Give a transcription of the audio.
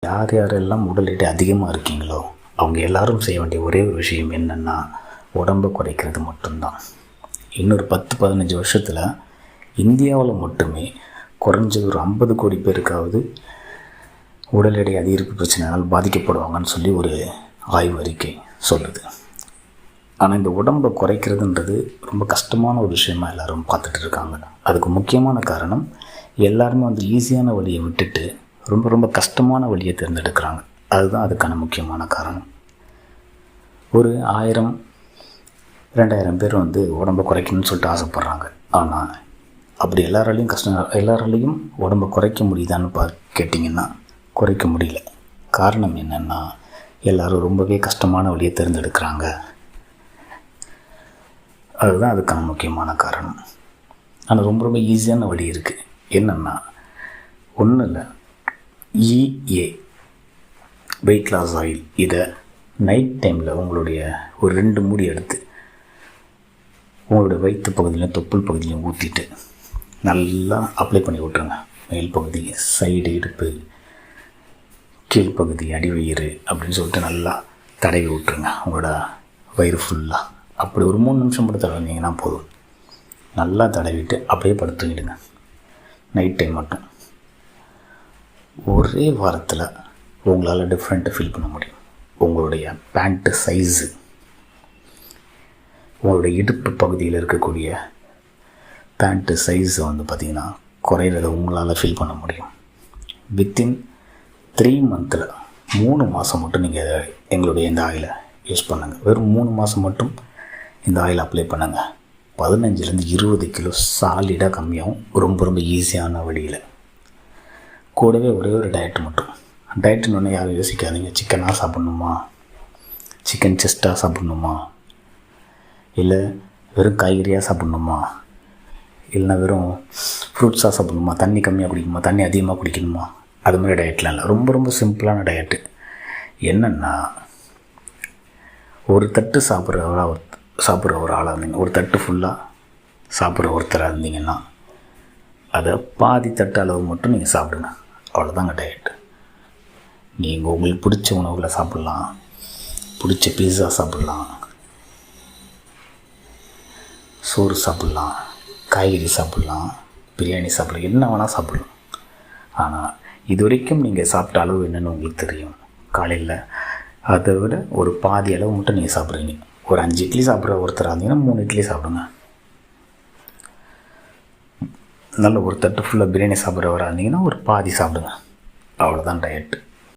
யார் யாரெல்லாம் உடல் எடை அதிகமாக இருக்கீங்களோ அவங்க எல்லாரும் செய்ய வேண்டிய ஒரே ஒரு விஷயம் என்னென்னா உடம்பை குறைக்கிறது மட்டும்தான். இன்னொரு 10-15 வருஷத்தில் இந்தியாவில் மட்டுமே குறைஞ்சது ஒரு 50 கோடி பேருக்காவது உடல் எடை அதிகரிப்பு பிரச்சனையால் பாதிக்கப்படுவாங்கன்னு சொல்லி ஒரு ஆய்வு அறிக்கை சொல்லுது. ஆனால் இந்த உடம்பை குறைக்கிறதுன்றது ரொம்ப கஷ்டமான ஒரு விஷயமாக எல்லோரும் பார்த்துட்டு இருக்காங்க. அதுக்கு முக்கியமான காரணம் எல்லாருமே ஈஸியான வழியை விட்டுட்டு ரொம்ப ரொம்ப கஷ்டமான வழியை தேர்ந்தெடுக்கிறாங்க. அதுதான் அதுக்கான முக்கியமான காரணம். ஒரு 1000-2000 பேர் உடம்பை குறைக்கணும்னு சொல்லிட்டு ஆசைப்பட்றாங்க. ஆனால் அப்படி எல்லாராலையும் உடம்பை குறைக்க முடியுதான்னு கேட்டிங்கன்னா குறைக்க முடியல. காரணம் என்னென்னா எல்லோரும் ரொம்பவே கஷ்டமான வழியை தேர்ந்தெடுக்கிறாங்க. அதுதான் அதுக்கான முக்கியமான காரணம். ஆனால் ரொம்ப ரொம்ப ஈஸியான வழி இருக்குது. என்னென்னா ஒன்றும் இல்லை, EA வெயிட் லாஸ் ஆயில். இதை நைட் டைமில் உங்களுடைய ஒரு 2 மூடி எடுத்து உங்களுடைய வயிற்று பகுதியிலையும் தொப்புள் பகுதியிலையும் ஊற்றிட்டு நல்லா அப்ளை பண்ணி விட்ருங்க. மேல் பகுதி, சைடு, இடுப்பு, கீழ்ப்பகுதி, அடிவயிறு அப்படின்னு சொல்லிட்டு நல்லா தடவி விட்ருங்க உங்களோட வயிறு ஃபுல்லாக. அப்படி ஒரு 3 நிமிஷம் மட்டும் தடவிங்கன்னா போதும். நல்லா தடவிட்டு அப்படியே படுத்துக்கிடுங்க நைட் டைம் மட்டும். ஒரே வாரத்தில் உங்களால் டிஃப்ரெண்ட்டை ஃபீல் பண்ண முடியும். உங்களுடைய பேண்ட்டு சைஸு, உங்களுடைய இடுப்பு பகுதியில் இருக்கக்கூடிய பேண்ட்டு சைஸை பார்த்திங்கன்னா குறையிறத உங்களால் ஃபீல் பண்ண முடியும். வித்தின் 3 மந்தில் 3 மாதம் மட்டும் நீங்கள் எங்களுடைய இந்த ஆயிலை யூஸ் பண்ணுங்கள். வெறும் 3 மாதம் மட்டும் இந்த ஆயில் அப்ளை பண்ணுங்கள். 15-20 கிலோ சாலிடாக கம்மியாகும். ரொம்ப ரொம்ப ஈஸியான வழியில். கூடவே ஒரே ஒரு டயட்டு மட்டும். டயட்டுன்னு ஒன்று யாரும் யோசிக்காதீங்க. சிக்கனாக சாப்பிட்ணுமா, சிக்கன் செஸ்ட்டாக சாப்பிட்ணுமா, இல்லை வெறும் காய்கறியாக சாப்பிட்ணுமா, இல்லைனா வெறும் ஃப்ரூட்ஸாக சாப்பிட்ணுமா, தண்ணி கம்மியாக குடிக்கணுமா, தண்ணி அதிகமாக குடிக்கணுமா, அது மாதிரி டயட்லாம் இல்லை. ரொம்ப ரொம்ப சிம்பிளான டயட்டு. என்னென்னா ஒரு தட்டு சாப்பிட்ற ஒரு ஆளாக இருந்தீங்க, ஒரு தட்டு ஃபுல்லாக சாப்பிட்ற ஒருத்தராக இருந்தீங்கன்னா அதை பாதி தட்டு அளவு மட்டும் நீங்கள் சாப்பிடுங்க. அவ்வளோதாங்க டயட்டு. நீங்கள் உங்களுக்கு பிடிச்ச உணவுகளை சாப்பிட்லாம், பிடிச்ச பீஸா சாப்பிட்லாம், சோறு சாப்பிட்லாம், காய்கறி சாப்பிட்லாம், பிரியாணி சாப்பிட்லாம், என்ன வேணால் சாப்பிட்லாம். ஆனால் இது வரைக்கும் நீங்கள் சாப்பிட்ட அளவு என்னென்னு உங்களுக்கு தெரியும். காலையில் அதை விட ஒரு பாதி அளவு மட்டும் நீங்கள் சாப்பிட்றீங்க. ஒரு 5 இட்லி சாப்பிட்ற ஒருத்தராக இருந்தீங்கன்னா 3 இட்லி சாப்பிடுங்க. நல்ல ஒரு தட்டு ஃபுல்லாக பிரியாணி சாப்பிட்றவராக இருந்தீங்கன்னா ஒரு பாதி சாப்பிடுங்க. அவ்வளோதான் டயட்டு.